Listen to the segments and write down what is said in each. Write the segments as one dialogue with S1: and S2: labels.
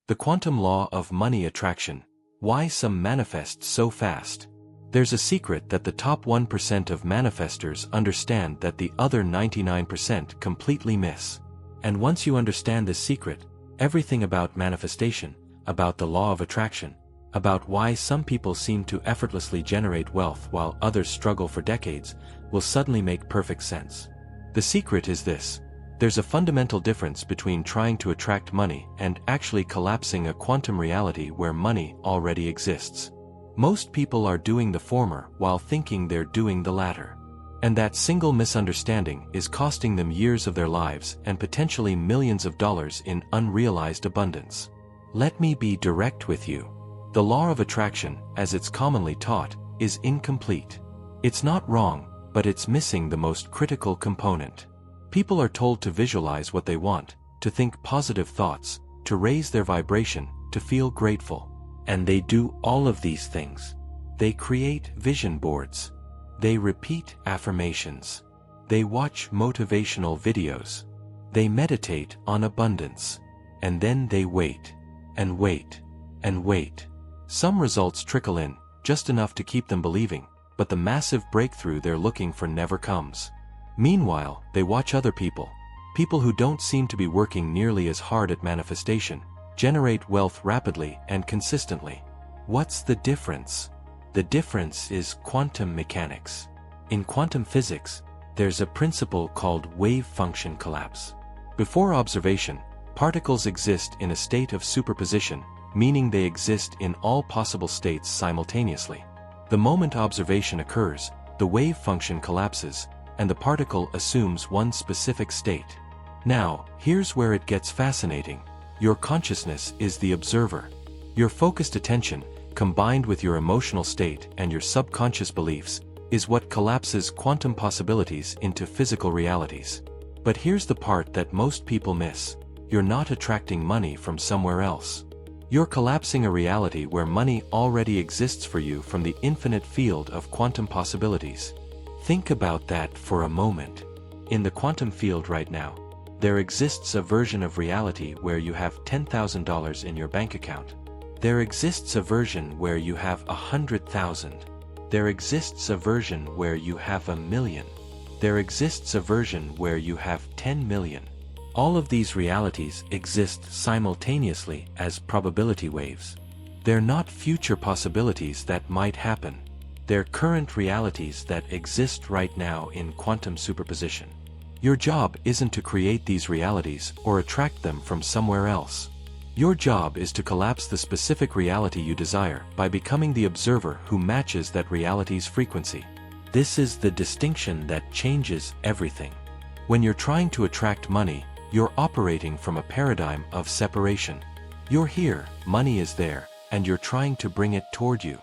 S1: The quantum law of money attraction. Why some manifest so fast. There's a secret that the top 1% of manifestors understand that the other 99% completely miss. And once you understand this secret, everything about manifestation, about the law of attraction, about why some people seem to effortlessly generate wealth while others struggle for decades, will suddenly make perfect sense. The secret is this. There's a fundamental difference between trying to attract money and actually collapsing a quantum reality where money already exists. Most people are doing the former while thinking they're doing the latter. And that single misunderstanding is costing them years of their lives and potentially millions of dollars in unrealized abundance. Let me be direct with you. The law of attraction, as it's commonly taught, is incomplete. It's not wrong, but it's missing the most critical component. People are told to visualize what they want, to think positive thoughts, to raise their vibration, to feel grateful. And they do all of these things. They create vision boards. They repeat affirmations. They watch motivational videos. They meditate on abundance. And then they wait, and wait, and wait. Some results trickle in, just enough to keep them believing, but the massive breakthrough they're looking for never comes. Meanwhile, they watch other people who don't seem to be working nearly as hard at manifestation, generate wealth rapidly and consistently. What's the difference? The difference is quantum mechanics. In quantum physics, there's a principle called wave function collapse. Before observation, particles exist in a state of superposition, meaning they exist in all possible states simultaneously. The moment observation occurs, the wave function collapses, and the particle assumes one specific state. Now, here's where it gets fascinating. Your consciousness is the observer. Your focused attention, combined with your emotional state and your subconscious beliefs, is what collapses quantum possibilities into physical realities. But here's the part that most people miss. You're not attracting money from somewhere else. You're collapsing a reality where money already exists for you from the infinite field of quantum possibilities. Think about that for a moment. In the quantum field right now, there exists a version of reality where you have $10,000 in your bank account. There exists a version where you have 100,000. There exists a version where you have 1,000,000. There exists a version where you have 10 million. All of these realities exist simultaneously as probability waves. They're not future possibilities that might happen. They're current realities that exist right now in quantum superposition. Your job isn't to create these realities or attract them from somewhere else. Your job is to collapse the specific reality you desire by becoming the observer who matches that reality's frequency. This is the distinction that changes everything. When you're trying to attract money, you're operating from a paradigm of separation. You're here, money is there, and you're trying to bring it toward you.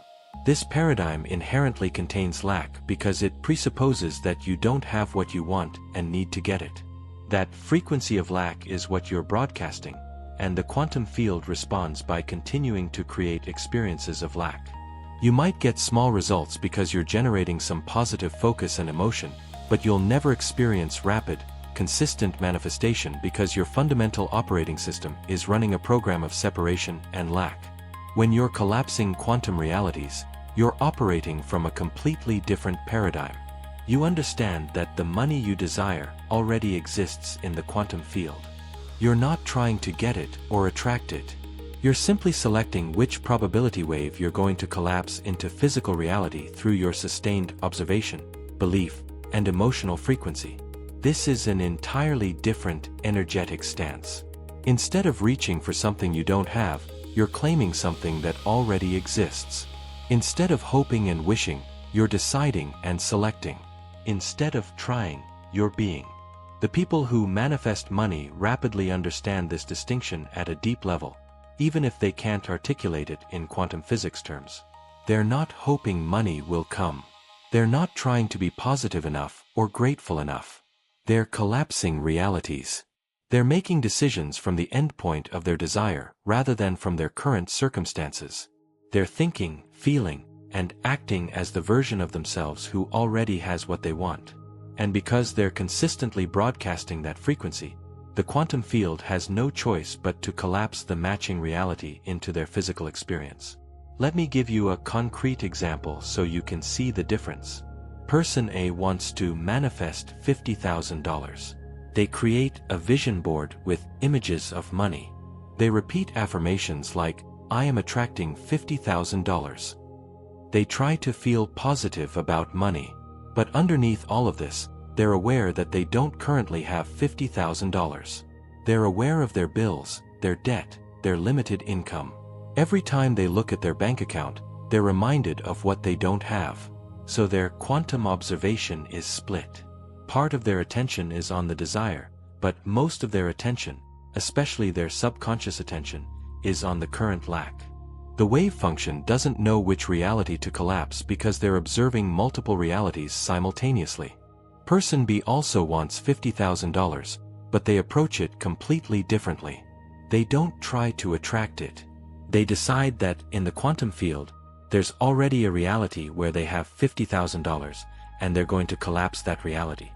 S1: This paradigm inherently contains lack because it presupposes that you don't have what you want and need to get it. That frequency of lack is what you're broadcasting, and the quantum field responds by continuing to create experiences of lack. You might get small results because you're generating some positive focus and emotion, but you'll never experience rapid, consistent manifestation because your fundamental operating system is running a program of separation and lack. When you're collapsing quantum realities, you're operating from a completely different paradigm. You understand that the money you desire already exists in the quantum field. You're not trying to get it or attract it. You're simply selecting which probability wave you're going to collapse into physical reality through your sustained observation, belief, and emotional frequency. This is an entirely different energetic stance. Instead of reaching for something you don't have, you're claiming something that already exists. Instead of hoping and wishing, you're deciding and selecting. Instead of trying, you're being. The people who manifest money rapidly understand this distinction at a deep level, even if they can't articulate it in quantum physics terms. They're not hoping money will come. They're not trying to be positive enough or grateful enough. They're collapsing realities. They're making decisions from the endpoint of their desire rather than from their current circumstances. They're thinking, feeling, and acting as the version of themselves who already has what they want. And because they're consistently broadcasting that frequency, the quantum field has no choice but to collapse the matching reality into their physical experience. Let me give you a concrete example so you can see the difference. Person A wants to manifest $50,000. They create a vision board with images of money. They repeat affirmations like, "I am attracting $50,000." They try to feel positive about money. But underneath all of this, they're aware that they don't currently have $50,000. They're aware of their bills, their debt, their limited income. Every time they look at their bank account, they're reminded of what they don't have. So their quantum observation is split. Part of their attention is on the desire, but most of their attention, especially their subconscious attention, is on the current lack. The wave function doesn't know which reality to collapse because they're observing multiple realities simultaneously. Person B also wants $50,000, but they approach it completely differently. They don't try to attract it. They decide that, in the quantum field, there's already a reality where they have $50,000, and they're going to collapse that reality.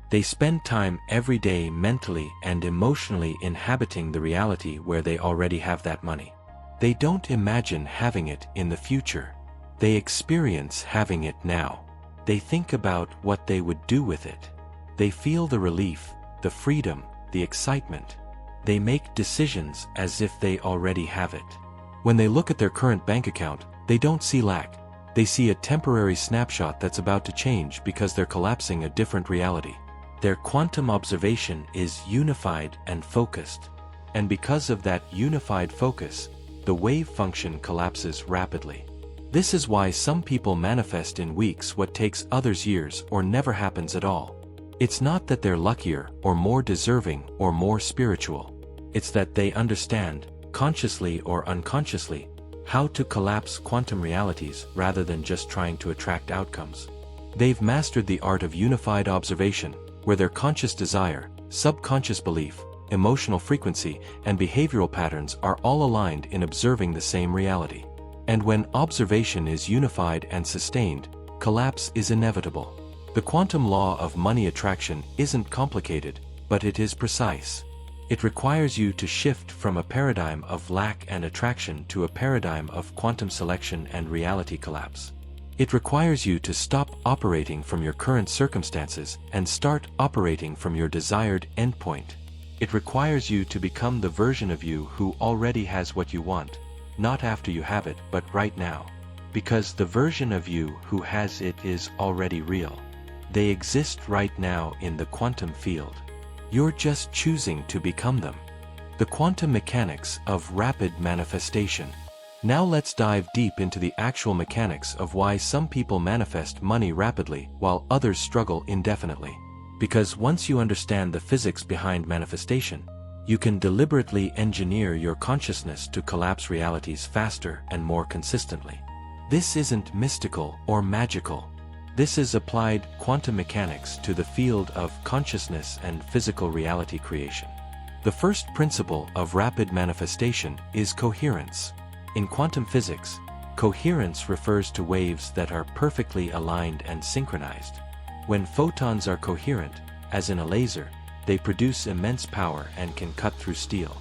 S1: They spend time every day mentally and emotionally inhabiting the reality where they already have that money. They don't imagine having it in the future. They experience having it now. They think about what they would do with it. They feel the relief, the freedom, the excitement. They make decisions as if they already have it. When they look at their current bank account, they don't see lack. They see a temporary snapshot that's about to change because they're collapsing a different reality. Their quantum observation is unified and focused. And because of that unified focus, the wave function collapses rapidly. This is why some people manifest in weeks what takes others years or never happens at all. It's not that they're luckier or more deserving or more spiritual. It's that they understand, consciously or unconsciously, how to collapse quantum realities rather than just trying to attract outcomes. They've mastered the art of unified observation, where their conscious desire, subconscious belief, emotional frequency, and behavioral patterns are all aligned in observing the same reality. And when observation is unified and sustained, collapse is inevitable. The quantum law of money attraction isn't complicated, but it is precise. It requires you to shift from a paradigm of lack and attraction to a paradigm of quantum selection and reality collapse. It requires you to stop operating from your current circumstances and start operating from your desired endpoint. It requires you to become the version of you who already has what you want, not after you have it, but right now. Because the version of you who has it is already real. They exist right now in the quantum field. You're just choosing to become them. The quantum mechanics of rapid manifestation. Now let's dive deep into the actual mechanics of why some people manifest money rapidly while others struggle indefinitely. Because once you understand the physics behind manifestation, you can deliberately engineer your consciousness to collapse realities faster and more consistently. This isn't mystical or magical. This is applied quantum mechanics to the field of consciousness and physical reality creation. The first principle of rapid manifestation is coherence. In quantum physics, coherence refers to waves that are perfectly aligned and synchronized. When photons are coherent, as in a laser, they produce immense power and can cut through steel.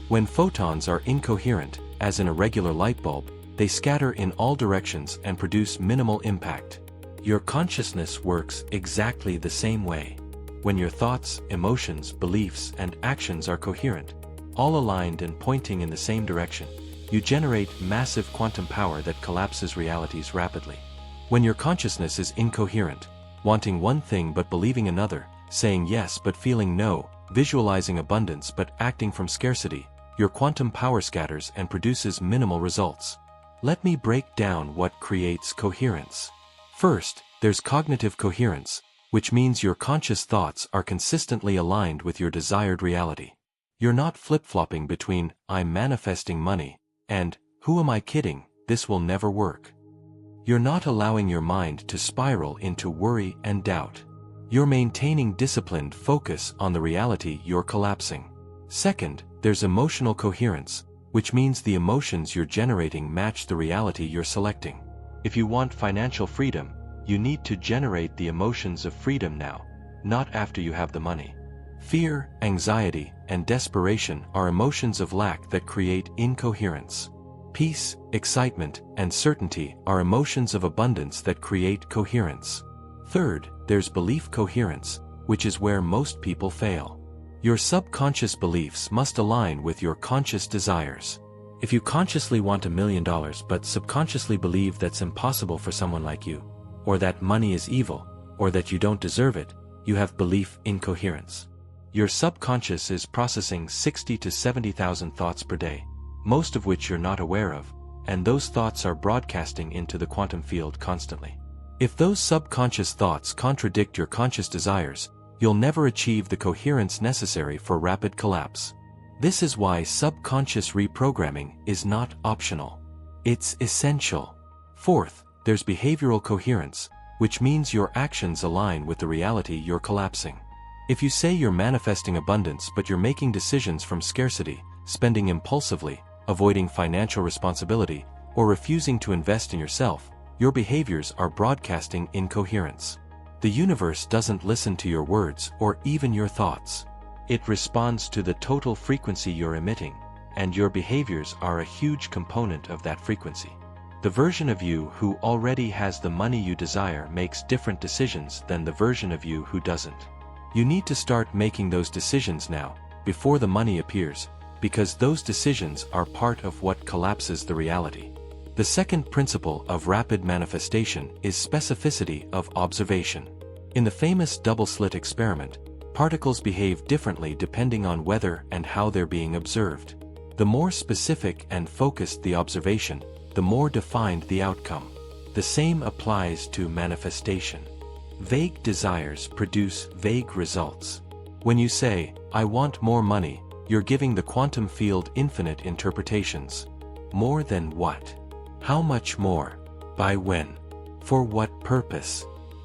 S1: When photons are incoherent, as in a regular light bulb, they scatter in all directions and produce minimal impact. Your consciousness works exactly the same way. When your thoughts, emotions, beliefs, and actions are coherent, all aligned and pointing in the same direction, you generate massive quantum power that collapses realities rapidly. When your consciousness is incoherent, wanting one thing but believing another, saying yes but feeling no, visualizing abundance but acting from scarcity, your quantum power scatters and produces minimal results. Let me break down what creates coherence. First, there's cognitive coherence, which means your conscious thoughts are consistently aligned with your desired reality. You're not flip-flopping between, "I'm manifesting money," and, "Who am I kidding, this will never work." You're not allowing your mind to spiral into worry and doubt. You're maintaining disciplined focus on the reality you're collapsing. Second, there's emotional coherence, which means the emotions you're generating match the reality you're selecting. If you want financial freedom, you need to generate the emotions of freedom now, not after you have the money. Fear, anxiety, and desperation are emotions of lack that create incoherence. Peace, excitement, and certainty are emotions of abundance that create coherence. Third, there's belief coherence, which is where most people fail. Your subconscious beliefs must align with your conscious desires. If you consciously want $1 million but subconsciously believe that's impossible for someone like you, or that money is evil, or that you don't deserve it, you have belief incoherence. Your subconscious is processing 60 to 70,000 thoughts per day, most of which you're not aware of, and those thoughts are broadcasting into the quantum field constantly. If those subconscious thoughts contradict your conscious desires, you'll never achieve the coherence necessary for rapid collapse. This is why subconscious reprogramming is not optional. It's essential. Fourth, there's behavioral coherence, which means your actions align with the reality you're collapsing. If you say you're manifesting abundance but you're making decisions from scarcity, spending impulsively, avoiding financial responsibility, or refusing to invest in yourself, your behaviors are broadcasting incoherence. The universe doesn't listen to your words or even your thoughts. It responds to the total frequency you're emitting, and your behaviors are a huge component of that frequency. The version of you who already has the money you desire makes different decisions than the version of you who doesn't. You need to start making those decisions now, before the money appears, because those decisions are part of what collapses the reality. The second principle of rapid manifestation is specificity of observation. In the famous double-slit experiment, particles behave differently depending on whether and how they're being observed. The more specific and focused the observation, the more defined the outcome. The same applies to manifestation. Vague desires produce vague results. When you say, "I want more money," you're giving the quantum field infinite interpretations. More than what? How much more? By when? For what purpose?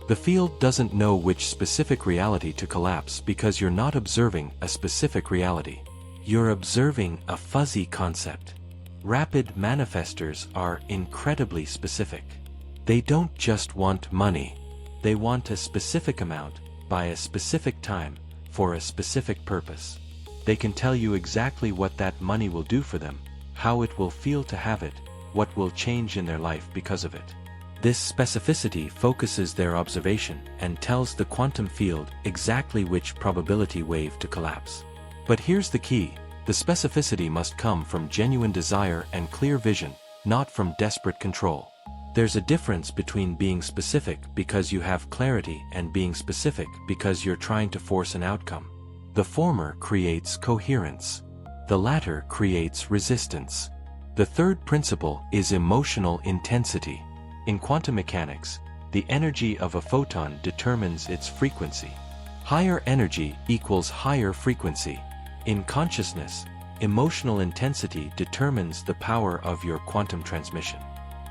S1: The field doesn't know which specific reality to collapse because you're not observing a specific reality. You're observing a fuzzy concept. Rapid manifestors are incredibly specific. They don't just want money. They want a specific amount, by a specific time, for a specific purpose. They can tell you exactly what that money will do for them, how it will feel to have it, what will change in their life because of it. This specificity focuses their observation and tells the quantum field exactly which probability wave to collapse. But here's the key: the specificity must come from genuine desire and clear vision, not from desperate control. There's a difference between being specific because you have clarity and being specific because you're trying to force an outcome. The former creates coherence. The latter creates resistance. The third principle is emotional intensity. In quantum mechanics, the energy of a photon determines its frequency. Higher energy equals higher frequency. In consciousness, emotional intensity determines the power of your quantum transmission.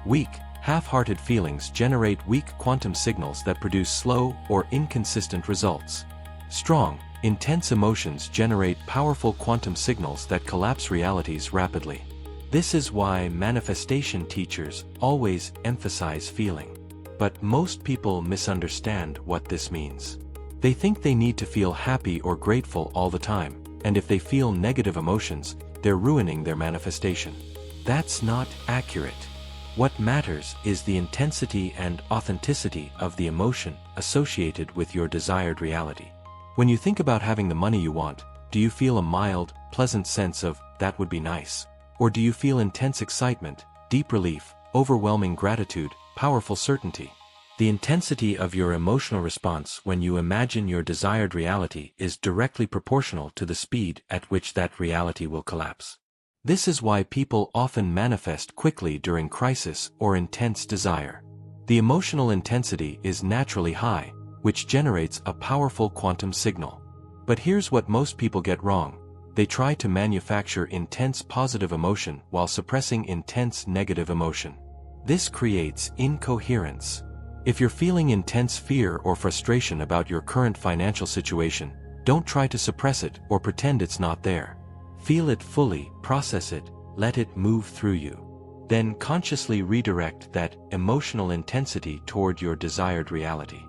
S1: Weak, half-hearted feelings generate weak quantum signals that produce slow or inconsistent results. Strong, intense emotions generate powerful quantum signals that collapse realities rapidly. This is why manifestation teachers always emphasize feeling. But most people misunderstand what this means. They think they need to feel happy or grateful all the time, and if they feel negative emotions, they're ruining their manifestation. That's not accurate. What matters is the intensity and authenticity of the emotion associated with your desired reality. When you think about having the money you want, do you feel a mild, pleasant sense of, "that would be nice"? Or do you feel intense excitement, deep relief, overwhelming gratitude, powerful certainty? The intensity of your emotional response when you imagine your desired reality is directly proportional to the speed at which that reality will collapse. This is why people often manifest quickly during crisis or intense desire. The emotional intensity is naturally high, which generates a powerful quantum signal. But here's what most people get wrong. They try to manufacture intense positive emotion while suppressing intense negative emotion. This creates incoherence. If you're feeling intense fear or frustration about your current financial situation, don't try to suppress it or pretend it's not there. Feel it fully, process it, let it move through you. Then consciously redirect that emotional intensity toward your desired reality.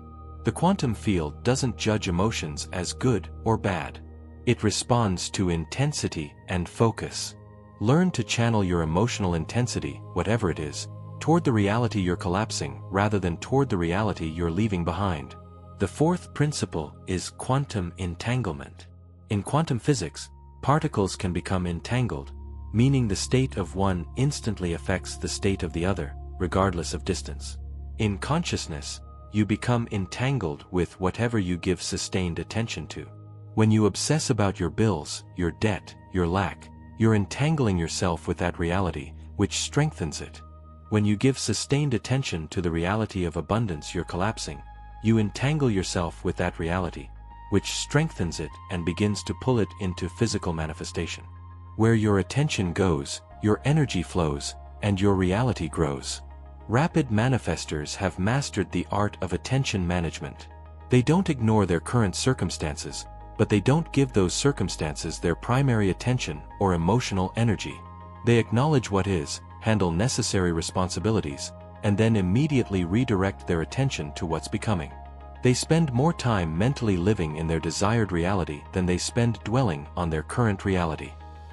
S1: The quantum field doesn't judge emotions as good or bad. It responds to intensity and focus. Learn to channel your emotional intensity, whatever it is, toward the reality you're collapsing rather than toward the reality you're leaving behind. The fourth principle is quantum entanglement. In quantum physics, particles can become entangled, meaning the state of one instantly affects the state of the other, regardless of distance. In consciousness, you become entangled with whatever you give sustained attention to. When you obsess about your bills, your debt, your lack, you're entangling yourself with that reality, which strengthens it. When you give sustained attention to the reality of abundance you're collapsing, you entangle yourself with that reality, which strengthens it and begins to pull it into physical manifestation. Where your attention goes, your energy flows, and your reality grows. Rapid manifestors have mastered the art of attention management. They don't ignore their current circumstances, but they don't give those circumstances their primary attention or emotional energy. They acknowledge what is, handle necessary responsibilities, and then immediately redirect their attention to what's becoming. They spend more time mentally living in their desired reality than they spend dwelling on their current reality.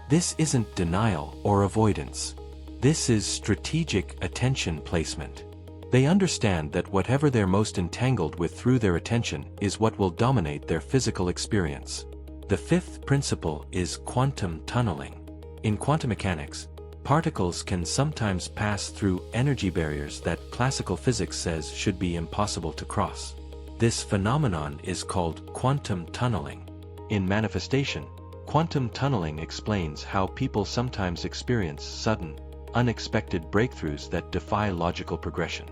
S1: This isn't denial or avoidance. This is strategic attention placement. They understand that whatever they're most entangled with through their attention is what will dominate their physical experience. The fifth principle is quantum tunneling. In quantum mechanics, particles can sometimes pass through energy barriers that classical physics says should be impossible to cross. This phenomenon is called quantum tunneling. In manifestation, quantum tunneling explains how people sometimes experience sudden, unexpected breakthroughs that defy logical progression.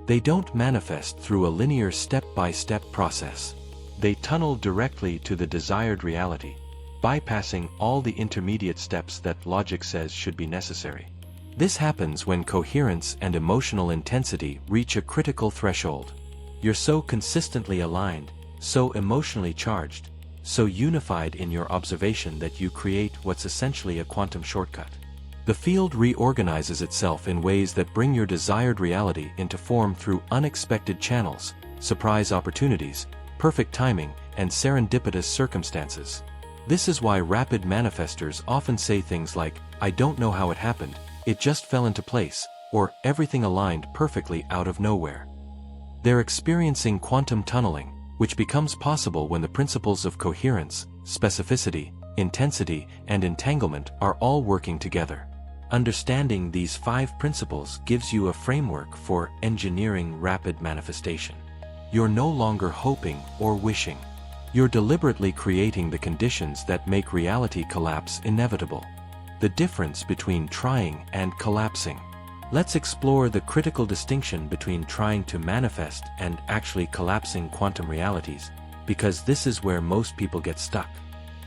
S1: They don't manifest through a linear step-by-step process. They tunnel directly to the desired reality, bypassing all the intermediate steps that logic says should be necessary. This happens when coherence and emotional intensity reach a critical threshold. You're so consistently aligned, so emotionally charged, so unified in your observation that you create what's essentially a quantum shortcut. The field reorganizes itself in ways that bring your desired reality into form through unexpected channels, surprise opportunities, perfect timing, and serendipitous circumstances. This is why rapid manifestors often say things like, "I don't know how it happened, it just fell into place," or "everything aligned perfectly out of nowhere." They're experiencing quantum tunneling, which becomes possible when the principles of coherence, specificity, intensity, and entanglement are all working together. Understanding these 5 principles gives you a framework for engineering rapid manifestation. You're no longer hoping or wishing. You're deliberately creating the conditions that make reality collapse inevitable. The difference between trying and collapsing. Let's explore the critical distinction between trying to manifest and actually collapsing quantum realities, because this is where most people get stuck.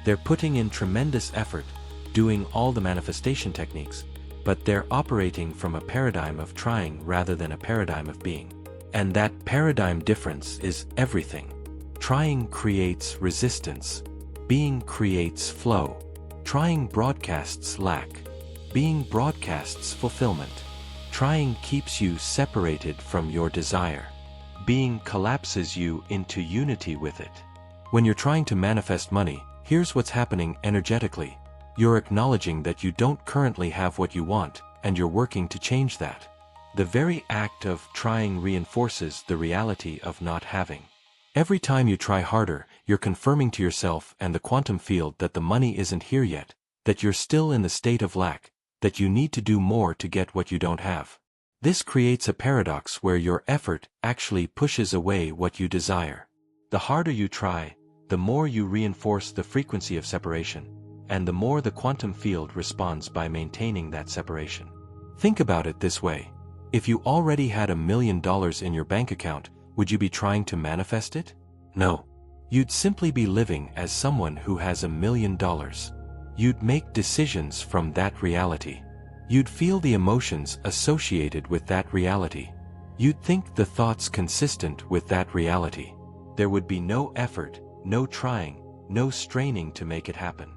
S1: They're putting in tremendous effort, doing all the manifestation techniques, but they're operating from a paradigm of trying rather than a paradigm of being. And that paradigm difference is everything. Trying creates resistance. Being creates flow. Trying broadcasts lack. Being broadcasts fulfillment. Trying keeps you separated from your desire. Being collapses you into unity with it. When you're trying to manifest money, here's what's happening energetically. You're acknowledging that you don't currently have what you want, and you're working to change that. The very act of trying reinforces the reality of not having. Every time you try harder, you're confirming to yourself and the quantum field that the money isn't here yet, that you're still in the state of lack, that you need to do more to get what you don't have. This creates a paradox where your effort actually pushes away what you desire. The harder you try, the more you reinforce the frequency of separation, and the more the quantum field responds by maintaining that separation. Think about it this way. If you already had $1 million in your bank account, would you be trying to manifest it? No. You'd simply be living as someone who has $1 million. You'd make decisions from that reality. You'd feel the emotions associated with that reality. You'd think the thoughts consistent with that reality. There would be no effort, no trying, no straining to make it happen.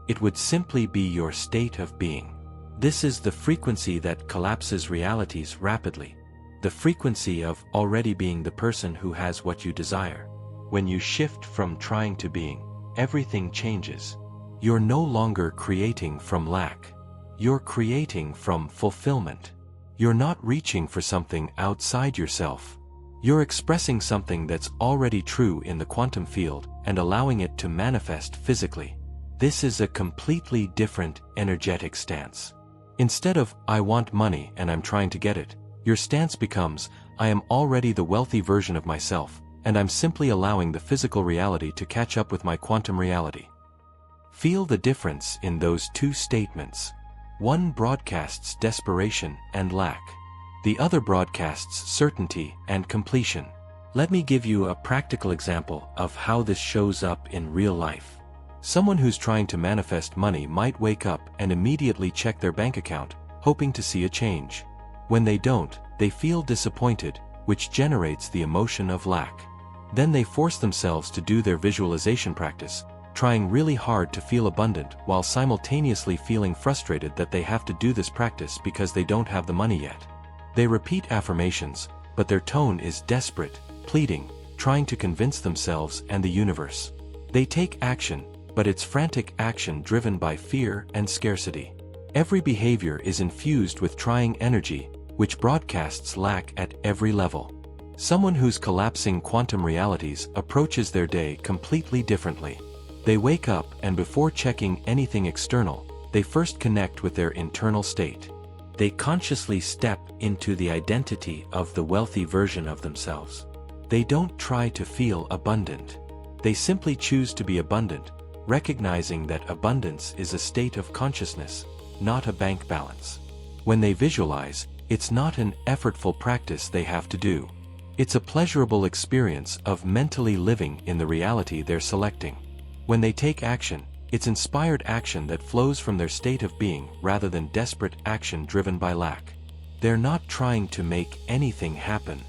S1: It would simply be your state of being. This is the frequency that collapses realities rapidly. The frequency of already being the person who has what you desire. When you shift from trying to being, everything changes. You're no longer creating from lack. You're creating from fulfillment. You're not reaching for something outside yourself. You're expressing something that's already true in the quantum field and allowing it to manifest physically. This is a completely different energetic stance. Instead of, I want money and I'm trying to get it, your stance becomes, I am already the wealthy version of myself, and I'm simply allowing the physical reality to catch up with my quantum reality. Feel the difference in those two statements. One broadcasts desperation and lack. The other broadcasts certainty and completion. Let me give you a practical example of how this shows up in real life. Someone who's trying to manifest money might wake up and immediately check their bank account, hoping to see a change. When they don't, they feel disappointed, which generates the emotion of lack. Then they force themselves to do their visualization practice, trying really hard to feel abundant while simultaneously feeling frustrated that they have to do this practice because they don't have the money yet. They repeat affirmations, but their tone is desperate, pleading, trying to convince themselves and the universe. They take action, but it's frantic action driven by fear and scarcity. Every behavior is infused with trying energy, which broadcasts lack at every level. Someone who's collapsing quantum realities approaches their day completely differently. They wake up and before checking anything external, they first connect with their internal state. They consciously step into the identity of the wealthy version of themselves. They don't try to feel abundant. They simply choose to be abundant, recognizing that abundance is a state of consciousness, not a bank balance. When they visualize, it's not an effortful practice they have to do. It's a pleasurable experience of mentally living in the reality they're selecting. When they take action, it's inspired action that flows from their state of being rather than desperate action driven by lack. They're not trying to make anything happen.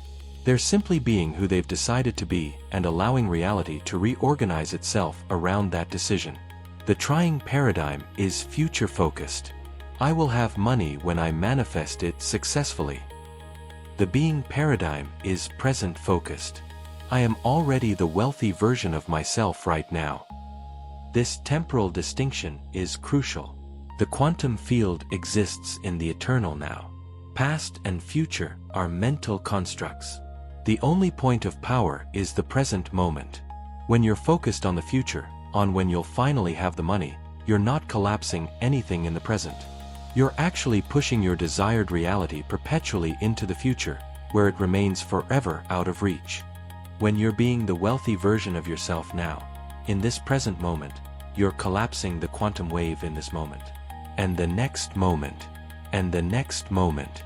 S1: They're simply being who they've decided to be and allowing reality to reorganize itself around that decision. The trying paradigm is future-focused. I will have money when I manifest it successfully. The being paradigm is present-focused. I am already the wealthy version of myself right now. This temporal distinction is crucial. The quantum field exists in the eternal now. Past and future are mental constructs. The only point of power is the present moment. When you're focused on the future, on when you'll finally have the money, you're not collapsing anything in the present. You're actually pushing your desired reality perpetually into the future, where it remains forever out of reach. When you're being the wealthy version of yourself now, in this present moment, you're collapsing the quantum wave in this moment. And the next moment. And the next moment.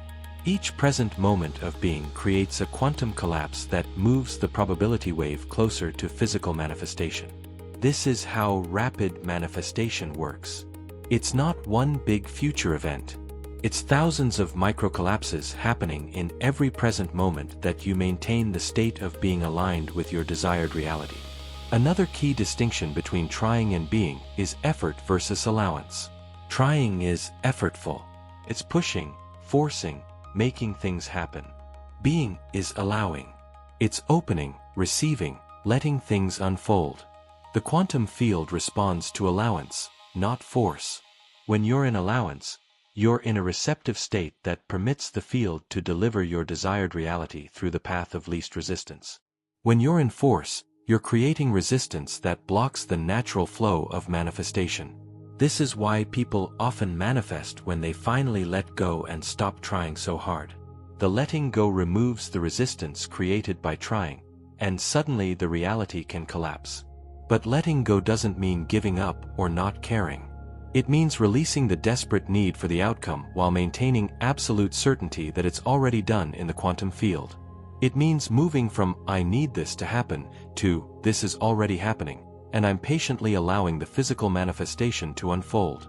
S1: Each present moment of being creates a quantum collapse that moves the probability wave closer to physical manifestation. This is how rapid manifestation works. It's not one big future event. It's thousands of micro-collapses happening in every present moment that you maintain the state of being aligned with your desired reality. Another key distinction between trying and being is effort versus allowance. Trying is effortful. It's pushing, forcing, making things happen. Being is allowing. It's opening, receiving, letting things unfold. The quantum field responds to allowance, not force. When you're in allowance, you're in a receptive state that permits the field to deliver your desired reality through the path of least resistance. When you're in force, you're creating resistance that blocks the natural flow of manifestation. This is why people often manifest when they finally let go and stop trying so hard. The letting go removes the resistance created by trying, and suddenly the reality can collapse. But letting go doesn't mean giving up or not caring. It means releasing the desperate need for the outcome while maintaining absolute certainty that it's already done in the quantum field. It means moving from, I need this to happen, to, this is already happening, and I'm patiently allowing the physical manifestation to unfold.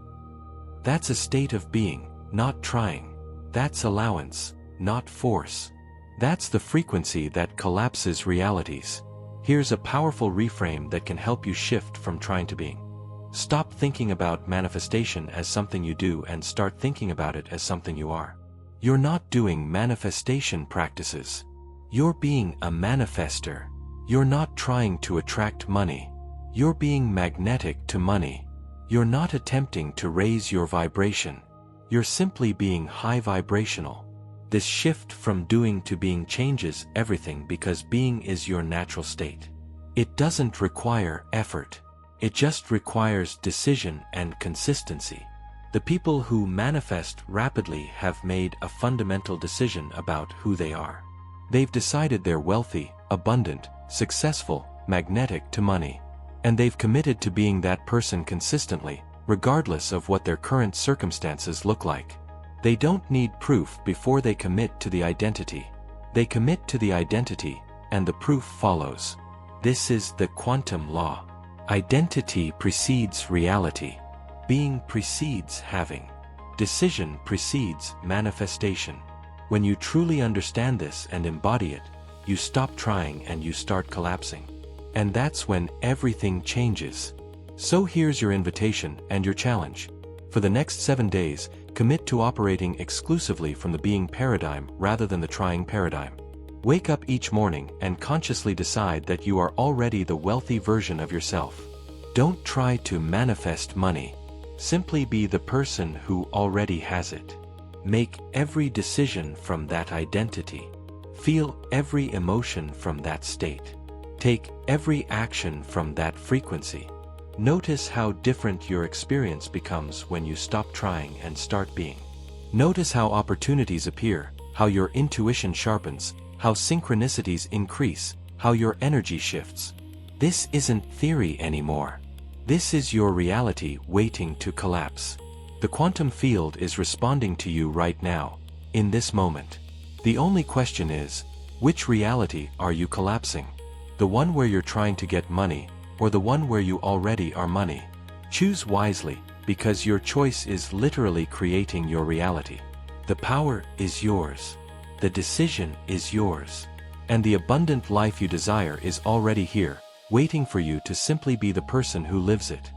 S1: That's a state of being, not trying. That's allowance, not force. That's the frequency that collapses realities. Here's a powerful reframe that can help you shift from trying to being. Stop thinking about manifestation as something you do and start thinking about it as something you are. You're not doing manifestation practices. You're being a manifester. You're not trying to attract money. You're being magnetic to money. You're not attempting to raise your vibration. You're simply being high vibrational. This shift from doing to being changes everything because being is your natural state. It doesn't require effort. It just requires decision and consistency. The people who manifest rapidly have made a fundamental decision about who they are. They've decided they're wealthy, abundant, successful, magnetic to money. And they've committed to being that person consistently, regardless of what their current circumstances look like. They don't need proof before they commit to the identity. They commit to the identity, and the proof follows. This is the quantum law. Identity precedes reality. Being precedes having. Decision precedes manifestation. When you truly understand this and embody it, you stop trying and you start collapsing. And that's when everything changes. So here's your invitation and your challenge. For the next 7 days, commit to operating exclusively from the being paradigm rather than the trying paradigm. Wake up each morning and consciously decide that you are already the wealthy version of yourself. Don't try to manifest money. Simply be the person who already has it. Make every decision from that identity. Feel every emotion from that state. Take every action from that frequency. Notice how different your experience becomes when you stop trying and start being. Notice how opportunities appear, how your intuition sharpens, how synchronicities increase, how your energy shifts. This isn't theory anymore. This is your reality waiting to collapse. The quantum field is responding to you right now, in this moment. The only question is, which reality are you collapsing? The one where you're trying to get money, or the one where you already are money? Choose wisely, because your choice is literally creating your reality. The power is yours. The decision is yours. And the abundant life you desire is already here, waiting for you to simply be the person who lives it.